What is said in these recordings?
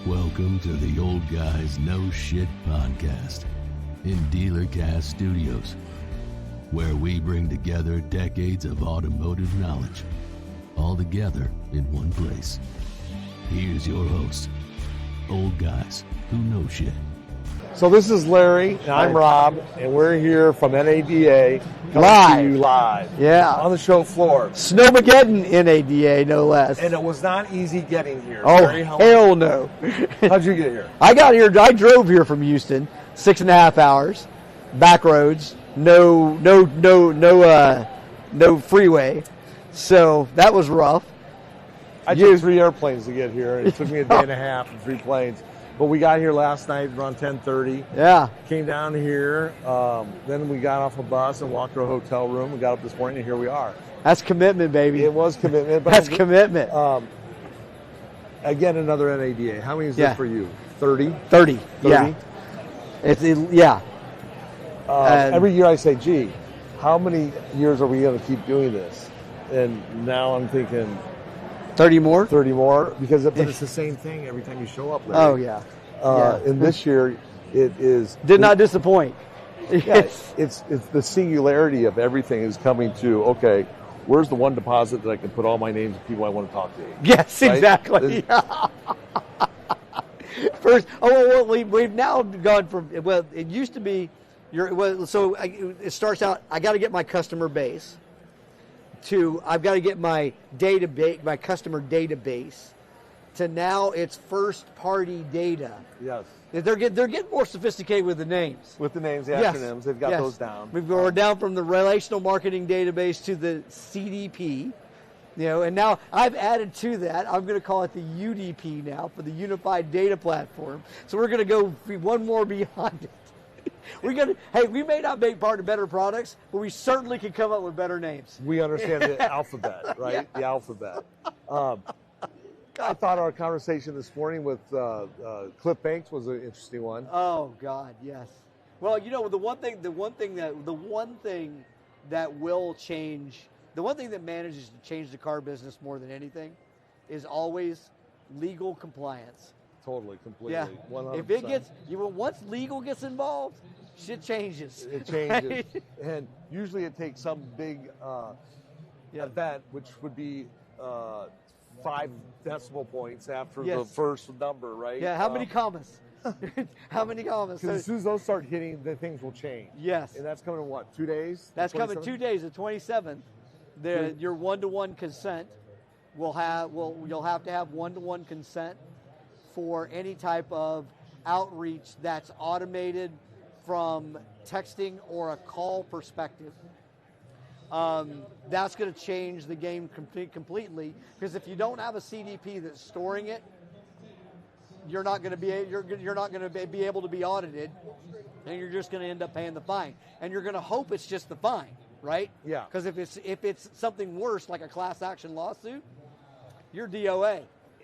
Welcome to the Old Guys No Shit podcast in DealerCast Studios, where we bring together decades of automotive knowledge, all together in one place. Here's your host, Old Guys Who Know Shit. So this is Larry, and I'm Rob, and we're here from NADA coming to you live. Yeah. On the show floor. Snowmageddon NADA, no less. And it was not easy getting here. Oh, Larry, hell no. How'd you get here? I drove here from Houston, 6.5 hours, back roads, no freeway. So that was rough. I took 3 airplanes to get here, and it took me a day and a half and 3 planes. But we got here last night around 10:30. Yeah. Came down here. Then we got off a bus and walked to a hotel room. We got up this morning, and here we are. That's commitment, baby. It was commitment. But That's commitment. Again, another NADA. How many is this for you? 30? 30. Yeah. Every year I say, gee, how many years are we going to keep doing this? And now I'm thinking 30 more? 30 more, because it's the same thing every time you show up, Larry. Oh, yeah. And this year, it is... Did not disappoint. Yeah, it's the singularity of everything is coming to, okay, where's the one deposit that I can put all my names of people I want to talk to? Yes, right? exactly. First, we've now gone from, it used to be, it starts out, I got to get my customer base, to I've got to get my database, my customer database, to now it's first party data. Yes. They're getting more sophisticated with the names. With the names, the acronyms, they've got those down. We're down from the relational marketing database to the CDP, and now I've added to that. I'm going to call it the UDP now, for the Unified Data Platform. So we're going to go one more beyond it. We may not make better products, but we certainly can come up with better names. We understand the alphabet, right? Yeah. The alphabet. I thought our conversation this morning with Cliff Banks was an interesting one. Oh God, yes. Well, the one thing that will change, the one thing that manages to change the car business more than anything, is always legal compliance. Totally, completely. Yeah. 100%. If it gets, once legal gets involved, shit changes. It changes, and usually it takes some big event, which would be 5 decimal points after the first number, right? Yeah. How many commas? How many commas? Because as soon as those start hitting, then things will change. Yes. And that's coming in what, 2 days? That's coming 2 days. The 27th. Your one-to-one consent you'll have to have one-to-one consent for any type of outreach that's automated from texting or a call perspective. That's going to change the game completely, because if you don't have a CDP that's storing it, you're not going to be able to be audited, and you're just going to end up paying the fine. And you're going to hope it's just the fine, right? Yeah. Because if it's something worse, like a class action lawsuit, you're DOA.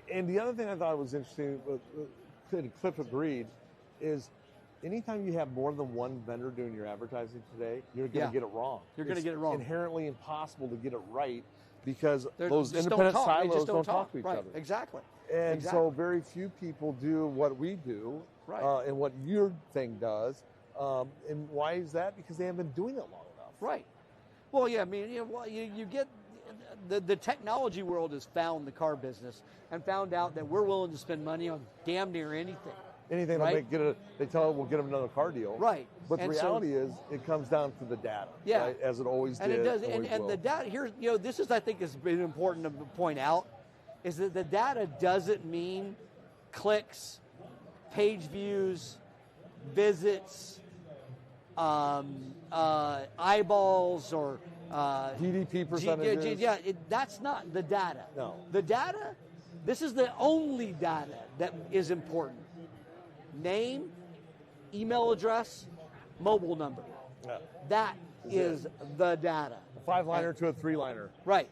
And the other thing I thought was interesting, Cliff agreed, is anytime you have more than one vendor doing your advertising today, you're going to get it wrong. You're going to get it wrong. It's inherently impossible to get it right, because those just independent silos don't talk to each right. other. Exactly. And so very few people do what we do, right. And what your thing does. And why is that? Because they haven't been doing it long enough. Right. Well, yeah, I mean, you get... The technology world has found the car business and found out that we're willing to spend money on damn near anything. Anything right? they tell them we'll get them another car deal. Right. But the reality is it comes down to the data. Yeah. Right? As it always and did. It does. And the data here, this is, I think, is been important to point out, is that the data doesn't mean clicks, page views, visits, eyeballs, or GDP percentages. That's not the data. No. The data, this is the only data that is important. Name, email address, mobile number. Yeah. That is the data. A 5-liner to a 3-liner. Right.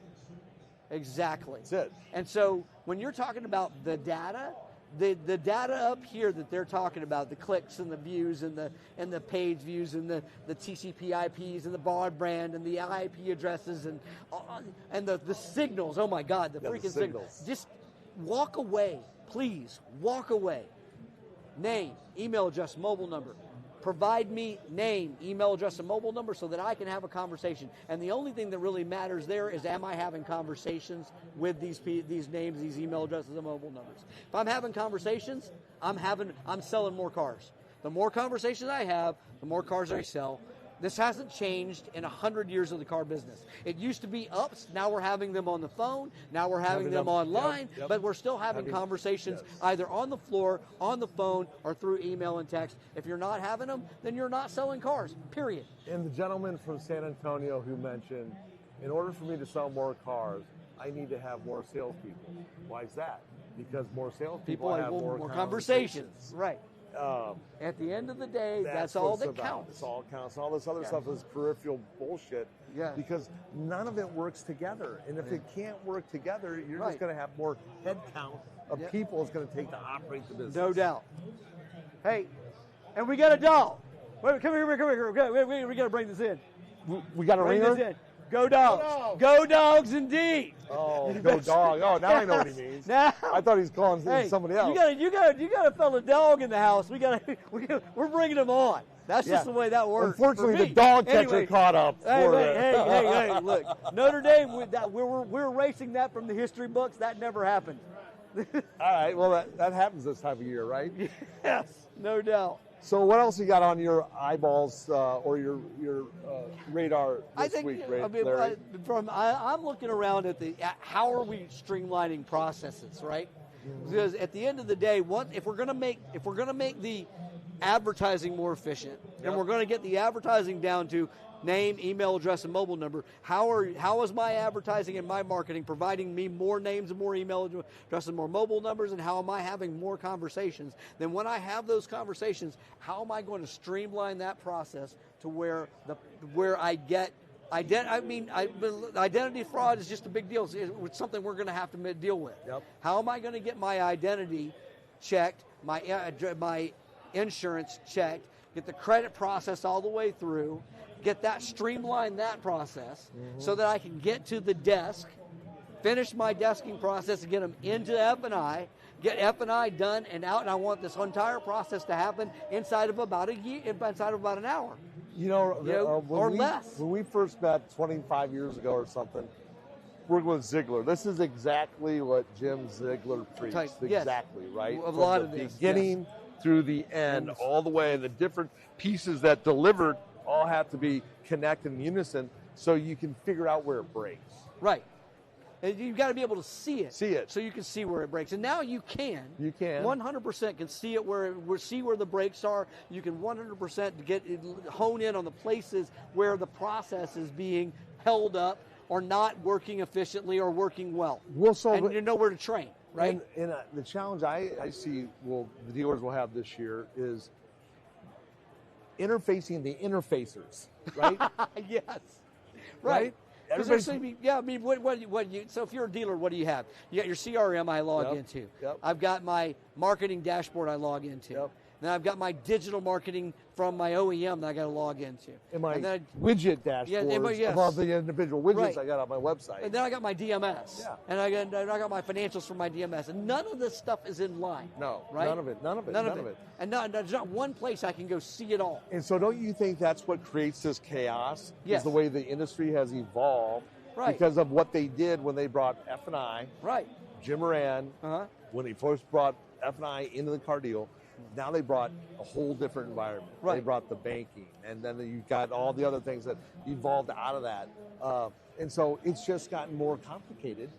Exactly. That's it. And so when you're talking about the data, the data up here that they're talking about, the clicks and the views and the page views and the TCP IPs and the broadband and the IP addresses and the signals. Oh my God, the freaking signals. Just walk away please walk away. Name, email address, mobile number. Provide me name, email address, and mobile number so that I can have a conversation. And the only thing that really matters there is, am I having conversations with these names, these email addresses, and mobile numbers? If I'm having conversations, I'm selling more cars. The more conversations I have, the more cars I sell. This hasn't changed in 100 years of the car business. It used to be ups. Now we're having them on the phone. Now we're having them online. Yep. But we're still having conversations either on the floor, on the phone, or through email and text. If you're not having them, then you're not selling cars, period. And the gentleman from San Antonio who mentioned, in order for me to sell more cars, I need to have more salespeople. Why is that? Because more salespeople have more conversations. Right. At the end of the day, that's all that counts. It's all counts. All this other stuff is peripheral bullshit. Yeah. Because none of it works together. And if it can't work together, you're just going to have more head count of people it's going to take to operate the business. No doubt. Hey, and we got a dog. Wait, come here. We got to bring this in. We got a ringer? This in. Go Dogs. Go Dogs indeed. Oh, go dog. Oh, now I know what he means. Now, I thought he was calling somebody else. You got a fellow dog in the house. We're bringing him on. That's just the way that works. Unfortunately, the dog catcher caught up. Hey, look, Notre Dame, we're erasing that from the history books. That never happened. All right, well, that happens this time of year, right? Yes, no doubt. So what else you got on your eyeballs or your radar this week, Larry? I'm looking around at how are we streamlining processes, right? Because at the end of the day, if we're going to make the advertising more efficient, and we're going to get the advertising down to name, email address, and mobile number, how is my advertising and my marketing providing me more names and more email addresses and more mobile numbers, and how am I having more conversations? Then when I have those conversations, how am I going to streamline that process to where I get identity fraud is just a big deal. It's something we're going to have to deal with. Yep. How am I going to get my identity checked, my insurance checked, get the credit process all the way through, get that streamline that process so that I can get to the desk, finish my desking process and get them into F&I, get F&I done and out, and I want this entire process to happen inside of about an hour. Less. When we first met 25 years ago or something, working with Ziegler, this is exactly what Jim Ziegler preached. Exactly, right? A lot of this. Beginning through the end, all the way, and the different pieces that delivered all have to be connected in unison so you can figure out where it breaks. Right. And you've got to be able to see it. See it. So you can see where it breaks. And now you can. You can. 100% can see it see where the breaks are. You can 100% hone in on the places where the process is being held up or not working efficiently or working well. And you know where to train, right? And the challenge I see the dealers will have this year is interfacing the interfacers, right? Yes. Right? So if you're a dealer, what do you have? You got your CRM I log into. Yep. I've got my marketing dashboard I log into. Yep. Then I've got my digital marketing from my OEM that I got to log into. And my widget dashboards of all the individual widgets I got on my website. And then I got my DMS. Yeah. And I got my financials from my DMS. And none of this stuff is in line. No, right? None of it. And there's not one place I can go see it all. And so don't you think that's what creates this chaos? Yes. Is the way the industry has evolved because of what they did when they brought F&I. Right. Jim Moran, when he first brought F&I into the car deal, now they brought a whole different environment. Right. They brought the banking, and then you've got all the other things that evolved out of that. And so it's just gotten more complicated.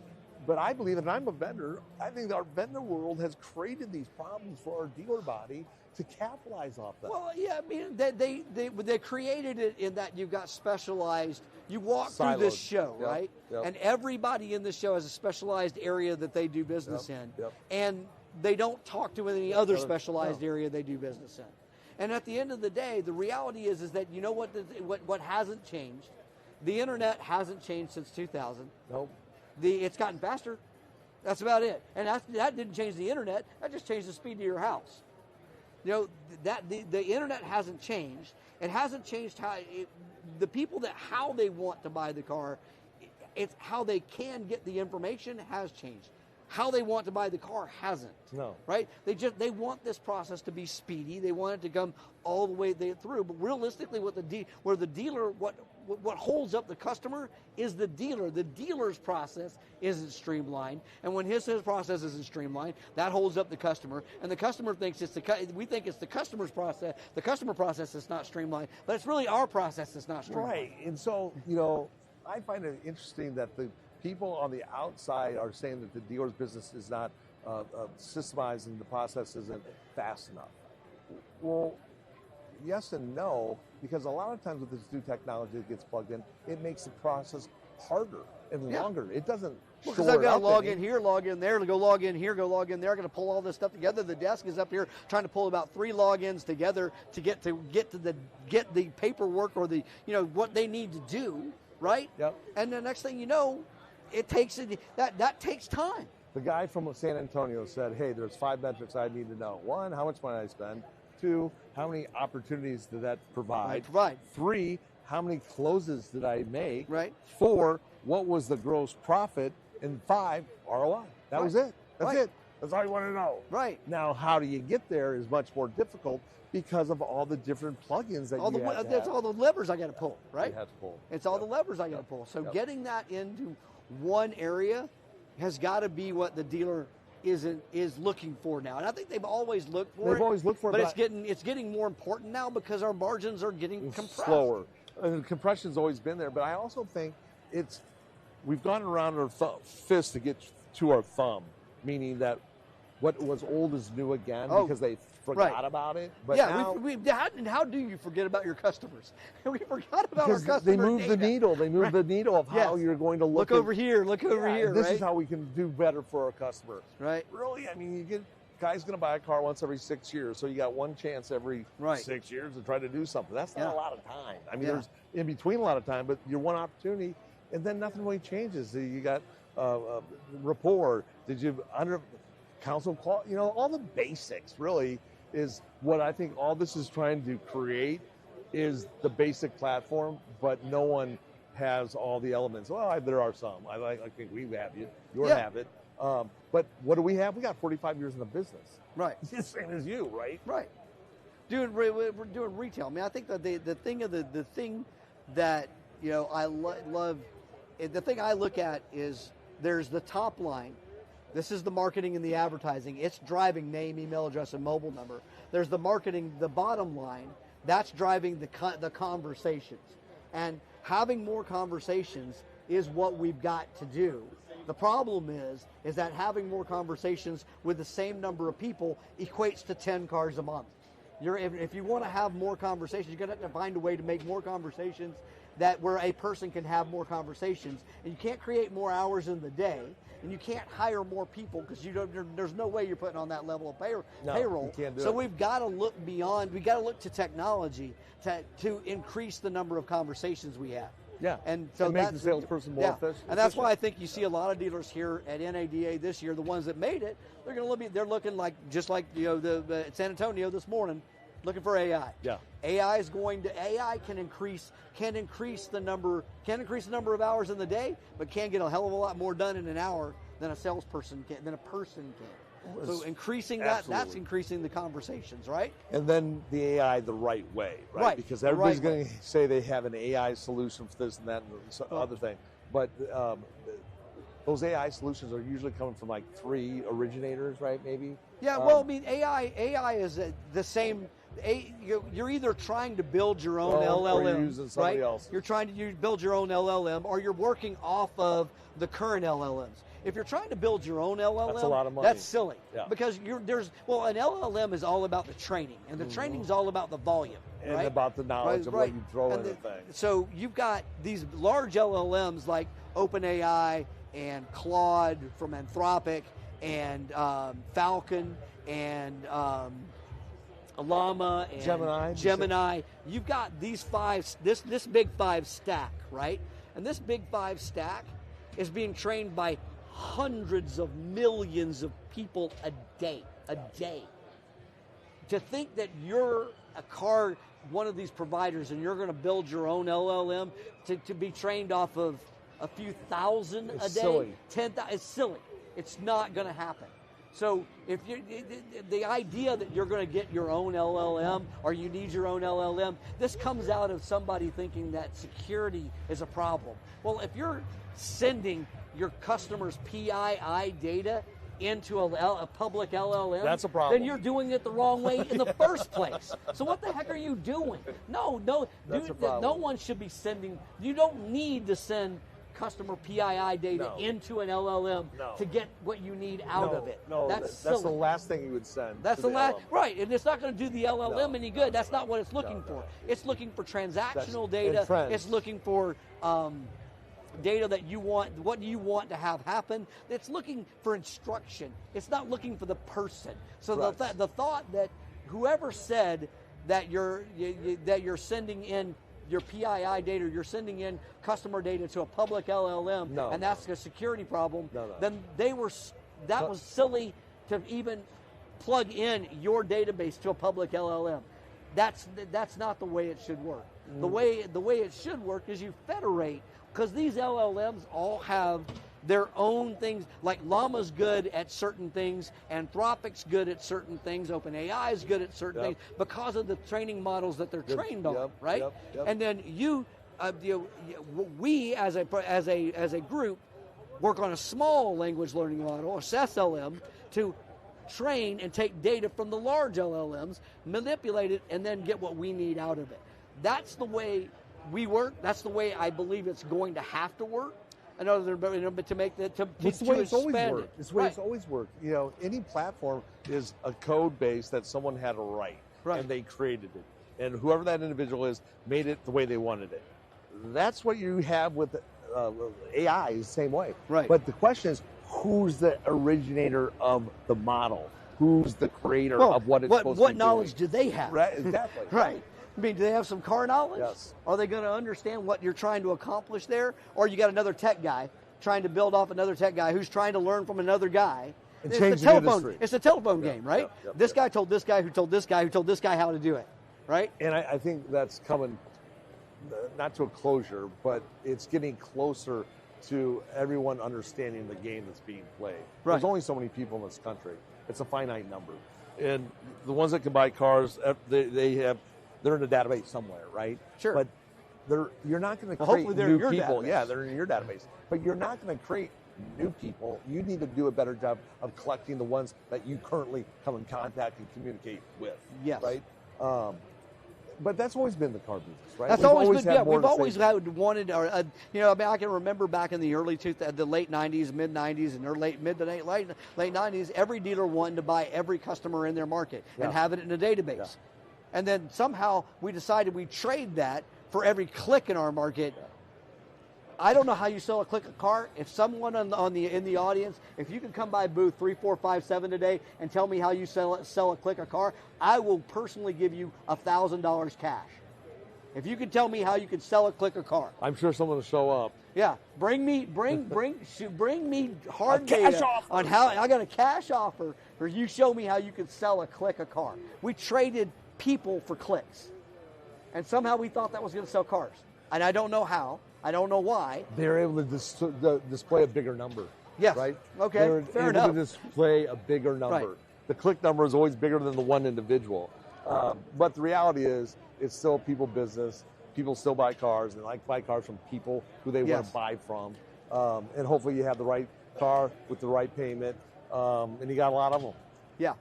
But I believe, and I'm a vendor, I think our vendor world has created these problems for our dealer body to capitalize off that. Well, yeah, I mean, they created it in that you've got specialized. You walk through this show, right? Yep. And everybody in this show has a specialized area that they do business in. Yep. And they don't talk to any other specialized area they do business in. And at the end of the day, the reality is that you know what hasn't changed? The internet hasn't changed since 2000. Nope. It's gotten faster. That's about it. And that didn't change the internet. That just changed the speed to your house. You know, the internet hasn't changed. It hasn't changed the people how they want to buy the car. It's how they can get the information has changed. how they want to buy the car hasn't. No. Right? They want this process to be speedy. They want it to come all the way through. But realistically, what holds up the customer is the dealer. The dealer's process isn't streamlined, and when his process isn't streamlined, that holds up the customer. And the customer thinks we think it's the customer's process. The customer process is not streamlined, but it's really our process that's not streamlined. Right. And so, I find it interesting that the people on the outside are saying that the dealer's business is not systemized and the process isn't fast enough. Well, yes and no, because a lot of times with this new technology that gets plugged in, it makes the process harder and longer. It doesn't. Because I've got to log in here, log in there, go log in here, go log in there. I'm going to pull all this stuff together. The desk is up here trying to pull about 3 logins together to get the paperwork or the what they need to do, right? Yep. And the next thing you know, it takes that takes time. The guy from San Antonio said, "Hey, there's 5 metrics I need to know. 1, how much money I spend. 2, how many opportunities did that provide? 3, how many closes did I make? Right. 4, what was the gross profit? And 5, ROI. That was it. That's it. That's all you want to know. Right. Now, how do you get there is much more difficult because of all the different plugins that you have to That's have. all the levers I got to pull, right? You have to pull. It's all the levers I got to pull. So getting that into one area has got to be what the dealer is looking for now, and I think they've always looked for it. They've always looked for it, but it's getting more important now because our margins are getting compressed. Slower. And the compression's always been there, but I also think we've gone around our fist to get to our thumb, meaning that what was old is new again because they forgot about it. But now, how do you forget about your customers? We forgot about our customers. They moved the needle. They moved the needle of how you're going to look over here. Look over here. This is how we can do better for our customers. Right. Really, I mean, guy's going to buy a car once every 6 years, so you got one chance every 6 years to try to do something. That's not a lot of time. I mean, there's in between a lot of time, but you're one opportunity, and then nothing really changes. You got rapport. Did you under council call? All the basics really is what I think all this is trying to create is the basic platform, but no one has all the elements. Well, there are some. I think we have it. You have it. But what do we have? We got 45 years in the business. Right. It's the same as you, right? Right. We're doing retail. I mean, I think that the thing that I love, the thing I look at is there's the top line. This is the marketing and the advertising. It's driving name, email address, and mobile number. There's the marketing, the bottom line. That's driving the conversations. And having more conversations is what we've got to do. The problem is that having more conversations with the same number of people equates to 10 cars a month. If you want to have more conversations, you're going to have to find a way to make more conversations where a person can have more conversations. And you can't create more hours in the day, and you can't hire more people because there's no way you're putting on that level of payroll. You can't do so it. we've got to look beyond. We've got to look to technology to increase the number of conversations we have. Yeah, and so make the salesperson more efficient. And that's why I think you see a lot of dealers here at NADA this year. The ones that made it, they're looking like just like the San Antonio this morning, looking for AI. Yeah, AI can increase the number of hours in the day, but can get a hell of a lot more done in an hour than a salesperson can, than a person can. So increasing that's increasing the conversations, right? And then the AI the right way, right? Because everybody's going to say they have an AI solution for this and that and other thing. But those AI solutions are usually coming from like 3 originators, right, maybe? Yeah, well, I mean, AI is the same. You're either trying to build your own LLM, or you're using somebody else. You're trying to build your own LLM, or you're working off of the current LLMs. If you're trying to build your own LLM, that's a lot of money. That's silly. Yeah. Because an LLM is all about the training, and the training is all about the volume. And about the knowledge of what you throw in the thing. So you've got these large LLMs like OpenAI and Claude from Anthropic and Falcon and Llama and Gemini. You've got these 5, this big 5 stack, right? And this big 5 stack is being trained by hundreds of millions of people a day. To think that you're one of these providers, and you're going to build your own LLM to be trained off of a few thousand a day, silly. 10,000, it's silly. It's not going to happen. So if the idea that you're going to get your own LLM or you need your own LLM, this comes out of somebody thinking that security is a problem. Well, if you're sending your customers' PII data into a public LLM, that's a problem. Then you're doing it the wrong way in the first place. So what the heck are you doing? No, no one should be sending. You don't need to send customer PII data into an LLM to get what you need out of it. No, that's the last thing you would send. That's the last, LLM. right? And it's not going to do the LLM any good. That's not what it's looking for. It's looking for transactional data. It's looking for data that you want. What do you want to have happen? It's looking for instruction. It's not looking for the person. So the thought that whoever said that you're sending in your PII data, you're sending in customer data to a public LLM, and that's a security problem, then that was silly to even plug in your database to a public LLM. That's not the way it should work. The way it should work is you federate, because these LLMs all have their own things. Like Llama's good at certain things, Anthropic's good at certain things, OpenAI is good at certain things because of the training models that they're trained on, right? And then we as a group work on a small language learning model, or SLM, to train and take data from the large LLMs, manipulate it, and then get what we need out of it. That's the way we work. That's the way I believe it's going to have to work. In order to make the it's the way it's always worked. It's the way it's always worked. You know, any platform is a code base that someone had to write, and they created it, and whoever that individual is made it the way they wanted it. That's what you have with AI. Is the same way. Right. But the question is, who's the originator of the model? Who's the creator of what it's supposed to be What knowledge doing? do they have? Right. Exactly. Right. I mean, do they have some car knowledge? Yes. Are they going to understand what you're trying to accomplish there? Or you got another tech guy trying to build off another tech guy who's trying to learn from another guy. It's the telephone. It's a telephone game, right? This guy told this guy who told this guy who told this guy how to do it, right? And I think that's coming, not to a closure, but it's getting closer to everyone understanding the game that's being played. Right. There's only so many people in this country. It's a finite number. And the ones that can buy cars, they're in a database somewhere, right? Sure. But you're not going to create new people. Database. Yeah, they're in your database. But you're not going to create new people. You need to do a better job of collecting the ones that you currently come in contact and communicate with. Yes. Right? But that's always been the car business, right? That's always been, we've always wanted, I mean, I can remember back in the the late 90s, mid 90s, and mid to late 90s, every dealer wanted to buy every customer in their market and have it in a database. Yeah. And then somehow we decided we'd trade that for every click in our market. Yeah. I don't know how you sell a click a car. If someone in the audience, if you can come by booth 3457 today and tell me how you sell a click a car, I will personally give you $1,000 cash. If you can tell me how you can sell a click a car, I'm sure someone will show up. Yeah, bring me hard data on how I got a cash offer, or you show me how you can sell a click a car. We traded people for clicks, and somehow we thought that was going to sell cars, and I don't know how. I don't know why. They're able to display a bigger number. Yes. Right? Okay, They're fair able enough. to display a bigger number. Right. The click number is always bigger than the one individual. But the reality is, it's still a people business. People still buy cars, and like to buy cars from people who they want to buy from. And hopefully you have the right car with the right payment, and you got a lot of them. Yeah.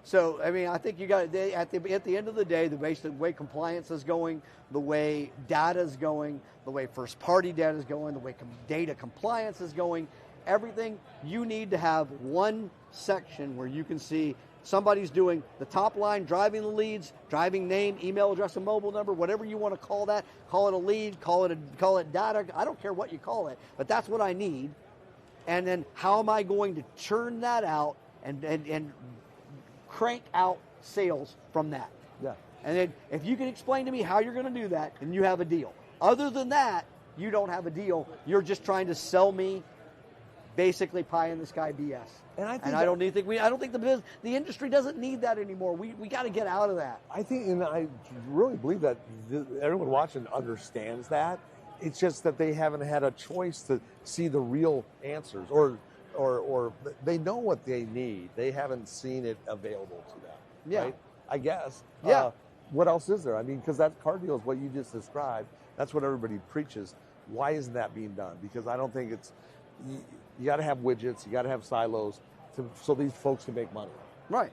So, I mean, I think you got at the end of the day, the way compliance is going, the way data is going, the way first-party data is going, the way data compliance is going, everything, you need to have one section where you can see somebody's doing the top line, driving the leads, driving name, email address, and mobile number, whatever you want to call that. Call it a lead, call it data. I don't care what you call it, but that's what I need. And then how am I going to churn that out and crank out sales from that? Yeah. And then if you can explain to me how you're going to do that, then you have a deal. Other than that, you don't have a deal. You're just trying to sell me basically pie in the sky BS. And I don't think the industry doesn't need that anymore. We got to get out of that. I think, and I really believe that everyone watching understands that. It's just that they haven't had a choice to see the real answers or or they know what they need. They haven't seen it available to them. Yeah. Right? I guess. Yeah. What else is there? I mean, because that car deal is what you just described. That's what everybody preaches. Why isn't that being done? Because I don't think it's, you got to have widgets, you got to have silos so these folks can make money. Right.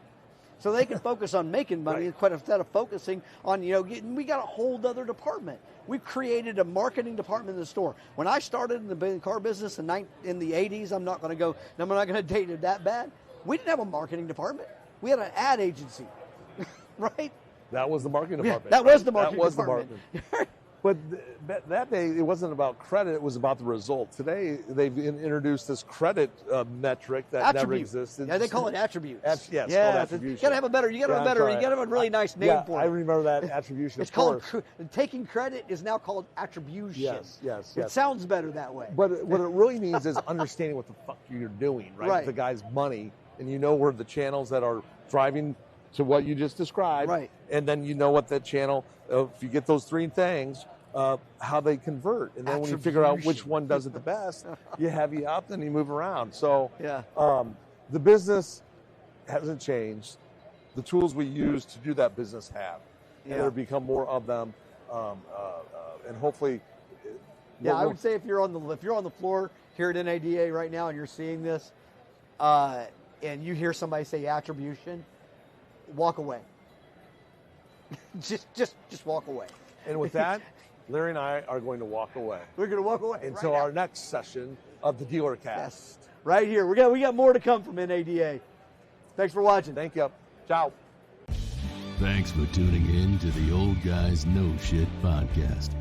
So they can focus on making money instead of focusing on, we got a whole other department. We created a marketing department in the store. When I started in the car business in the 80s, I'm not going to date it that bad. We didn't have a marketing department. We had an ad agency, right? That was the marketing department. That was the marketing That was department. the marketing. But that day, it wasn't about credit, it was about the result. Today, they've introduced this credit metric that never existed. Yeah, they call it attributes. Yes, called attribution. You got to have a really nice name for it. I remember that attribution. It's called, taking credit is now called attribution. Yes. It sounds better that way. But what it really means is understanding what the fuck you're doing, right? The guy's money, and you know where the channels that are driving to what you just described. Right. And then you know what that channel, if you get those three things, how they convert. And then when you figure out which one does it the best, you heavy up and you move around. So the business hasn't changed. The tools we use to do that business have. And there become more of them. And hopefully... I would say if you're on the floor here at NADA right now and you're seeing this, and you hear somebody say attribution, walk away. just walk away. And with that, Larry and I are going to walk away. We're going to walk away until our next session of the Dealer Cast. Yes. Right here. We got more to come from NADA. Thanks for watching. Thank you. Ciao. Thanks for tuning in to the Old Guys Know Shit podcast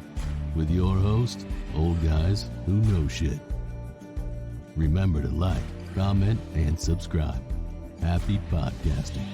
with your host, Old Guys Who Know Shit. Remember to like, comment, and subscribe. Happy podcasting.